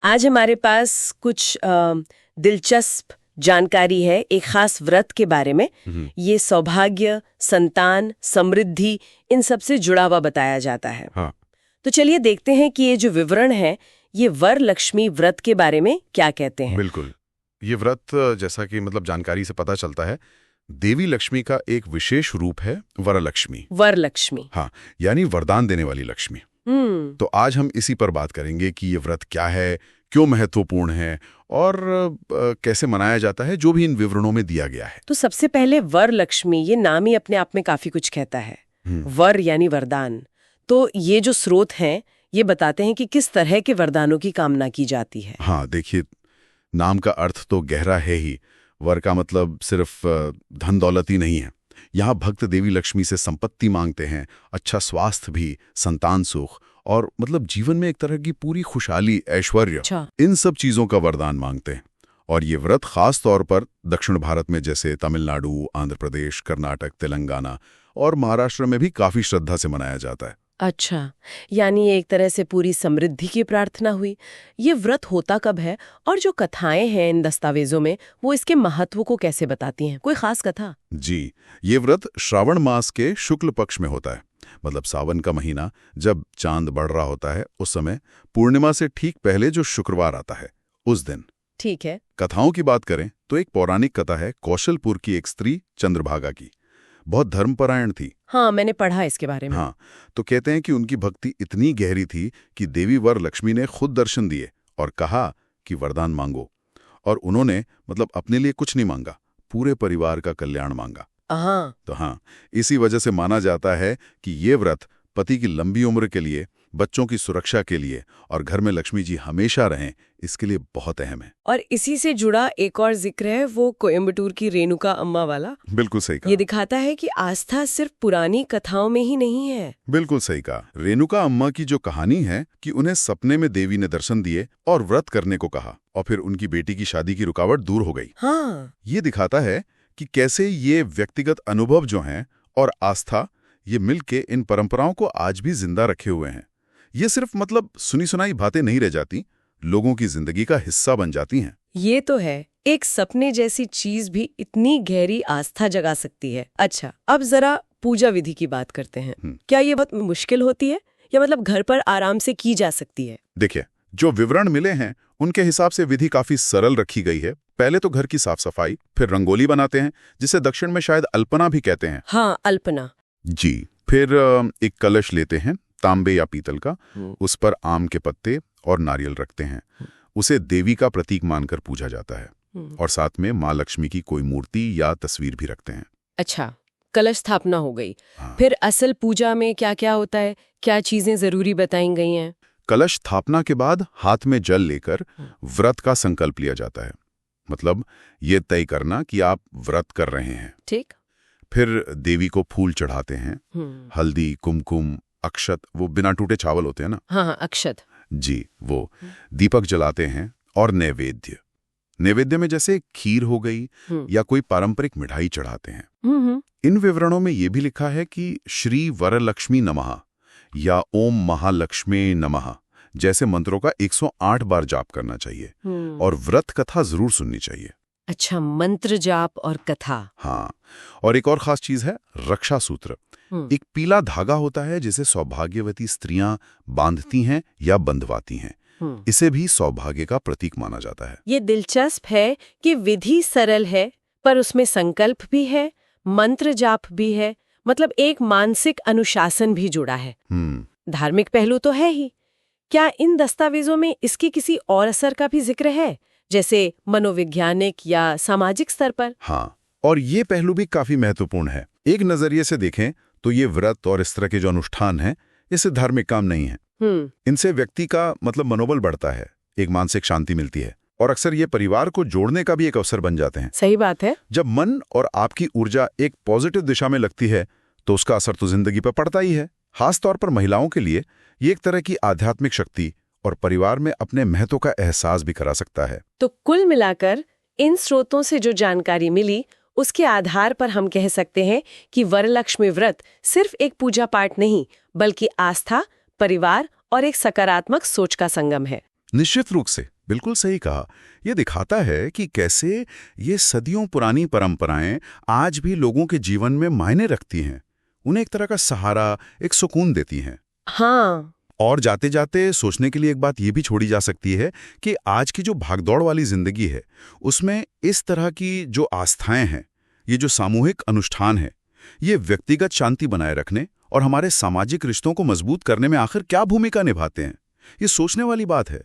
आज हमारे पास कुछ दिलचस्प जानकारी है एक खास व्रत के बारे में। ये सौभाग्य, संतान, समृद्धि इन सब से जुड़ा हुआ बताया जाता है। हाँ। तो चलिए देखते हैं कि ये जो विवरण है ये वरलक्ष्मी व्रत के बारे में क्या कहते हैं। बिल्कुल। ये व्रत जैसा कि जानकारी से पता चलता है, देवी लक्ष्मी का एक विशेष रूप है वरलक्ष्मी। वरलक्ष्मी, हाँ, यानी वरदान देने वाली लक्ष्मी। तो आज हम इसी पर बात करेंगे कि ये व्रत क्या है, क्यों महत्वपूर्ण है और कैसे मनाया जाता है, जो भी इन विवरणों में दिया गया है। तो सबसे पहले वरलक्ष्मी, ये नाम ही अपने आप में काफी कुछ कहता है। वर यानी वरदान। तो ये जो स्रोत हैं ये बताते हैं कि किस तरह के वरदानों की कामना की जाती है। हाँ, देखिए, नाम का अर्थ तो गहरा है ही। वर का मतलब सिर्फ धन दौलत ही नहीं है। यहाँ भक्त देवी लक्ष्मी से संपत्ति मांगते हैं, अच्छा स्वास्थ्य भी, संतान सुख और जीवन में एक तरह की पूरी खुशहाली, ऐश्वर्य, इन सब चीजों का वरदान मांगते हैं। और ये व्रत खास तौर पर दक्षिण भारत में जैसे तमिलनाडु, आंध्र प्रदेश, कर्नाटक, तेलंगाना और महाराष्ट्र में भी काफी श्रद्धा से मनाया जाता है। अच्छा, यानी एक तरह से पूरी समृद्धि की प्रार्थना हुई। ये व्रत होता कब है और जो कथाएं हैं इन दस्तावेजों में वो इसके महत्व को कैसे बताती हैं? कोई खास कथा? जी, ये व्रत श्रावण मास के शुक्ल पक्ष में होता है। सावन का महीना जब चांद बढ़ रहा होता है, उस समय पूर्णिमा से ठीक पहले जो शुक्रवार आता है उस दिन। ठीक है। कथाओं की बात करें तो एक पौराणिक कथा है कौशलपुर की एक स्त्री चंद्रभागा की। बहुत धर्मपरायण थी। हाँ, मैंने पढ़ा इसके बारे में। हाँ, तो कहते हैं कि उनकी भक्ति इतनी गहरी थी कि देवी वरलक्ष्मी ने खुद दर्शन दिए और कहा कि वरदान मांगो। और उन्होंने अपने लिए कुछ नहीं मांगा, पूरे परिवार का कल्याण मांगा। तो हाँ, इसी वजह से माना जाता है कि ये व्रत पति की लंबी उम्र के लिए, बच्चों की सुरक्षा के लिए और घर में लक्ष्मी जी हमेशा रहें, इसके लिए बहुत अहम है। और इसी से जुड़ा एक और जिक्र है वो कोयम्बटूर की रेणुका अम्मा वाला। बिल्कुल सही कहा। ये दिखाता है कि आस्था सिर्फ पुरानी कथाओं में ही नहीं है। बिल्कुल सही कहा। रेणुका अम्मा की जो कहानी है कि उन्हें सपने में देवी ने दर्शन दिए और व्रत करने को कहा और फिर उनकी बेटी की शादी की रुकावट दूर हो गई। हाँ, ये दिखाता है कि कैसे ये व्यक्तिगत अनुभव जो हैं और आस्था, ये मिलके इन परंपराओं को आज भी जिंदा रखे हुए हैं। ये सिर्फ सुनी सुनाई बातें नहीं रह जाती, लोगों की जिंदगी का हिस्सा बन जाती हैं। ये तो है, एक सपने जैसी चीज भी इतनी गहरी आस्था जगा सकती है। अच्छा, अब जरा पूजा विधि की बात करते हैं। क्या ये बहुत मुश्किल होती है या घर पर आराम से की जा सकती है? देखिए, जो विवरण मिले हैं उनके हिसाब से विधि काफी सरल रखी गई है। पहले तो घर की साफ सफाई, फिर रंगोली बनाते हैं जिसे दक्षिण में शायद अल्पना भी कहते हैं। हाँ, अल्पना जी। फिर एक कलश लेते हैं, तांबे या पीतल का, उस पर आम के पत्ते और नारियल रखते हैं। उसे देवी का प्रतीक मानकर पूजा जाता है और साथ में माँ लक्ष्मी की कोई मूर्ति या तस्वीर भी रखते हैं। अच्छा, कलश स्थापना हो गई। हाँ। फिर असल पूजा में क्या क्या होता है, क्या चीजें जरूरी बताई गई हैं? कलश स्थापना के बाद हाथ में जल लेकर व्रत का संकल्प लिया जाता है। ये तय करना कि आप व्रत कर रहे हैं। ठीक। फिर देवी को फूल चढ़ाते हैं, हल्दी, कुमकुम, अक्षत, वो बिना टूटे चावल होते हैं ना। हाँ, अक्षत। जी, वो दीपक जलाते हैं और नैवेद्य में जैसे खीर हो गई या कोई पारंपरिक मिठाई चढ़ाते हैं। इन विवरणों में ये भी लिखा है कि श्री वरलक्ष्मी नमः या ओम महालक्ष्मी नमः जैसे मंत्रों का 108 बार जाप करना चाहिए और व्रत कथा जरूर सुननी चाहिए। अच्छा, मंत्र जाप और कथा। हाँ, और एक और खास चीज है रक्षा सूत्र। एक पीला धागा होता है जिसे सौभाग्यवती स्त्रियां बांधती हैं या बंधवाती हैं। इसे भी सौभाग्य का प्रतीक माना जाता है। ये दिलचस्प है कि विधि सरल है पर उसमें संकल्प भी है, मंत्र जाप भी है, एक मानसिक अनुशासन भी जुड़ा है। धार्मिक पहलू तो है ही। क्या इन दस्तावेजों में इसके किसी और असर का भी जिक्र है, जैसे मनोवैज्ञानिक या सामाजिक स्तर पर? हाँ, और ये पहलू भी काफी महत्वपूर्ण है। एक नजरिए से देखें तो ये व्रत और इस तरह के जो अनुष्ठान हैं, इससे धार्मिक काम नहीं है। इनसे व्यक्ति का मनोबल बढ़ता है, एक मानसिक शांति मिलती है और अक्सर ये परिवार को जोड़ने का भी एक अवसर बन जाते हैं। सही बात है। जब मन और आपकी ऊर्जा एक पॉजिटिव दिशा में लगती है तो उसका असर तो जिंदगी पर पड़ता ही है। खास तौर पर महिलाओं के लिए ये एक तरह की आध्यात्मिक शक्ति और परिवार में अपने महत्व का एहसास भी करा सकता है। तो कुल मिलाकर इन स्रोतों से जो जानकारी मिली उसके आधार पर हम कह सकते हैं कि वरलक्ष्मी व्रत सिर्फ एक पूजा पाठ नहीं बल्कि आस्था, परिवार और एक सकारात्मक सोच का संगम है। निश्चित रूप से, बिल्कुल सही कहा। यह दिखाता है कि कैसे ये सदियों पुरानी परंपराएं आज भी लोगों के जीवन में मायने रखती हैं, उन्हें एक तरह का सहारा, एक सुकून देती हैं। हाँ। और जाते जाते सोचने के लिए एक बात ये भी छोड़ी जा सकती है कि आज की जो भागदौड़ वाली जिंदगी है, उसमें इस तरह की जो आस्थाएं हैं, ये जो सामूहिक अनुष्ठान है, ये व्यक्तिगत शांति बनाए रखने और हमारे सामाजिक रिश्तों को मजबूत करने में आखिर क्या भूमिका निभाते हैं, ये सोचने वाली बात है।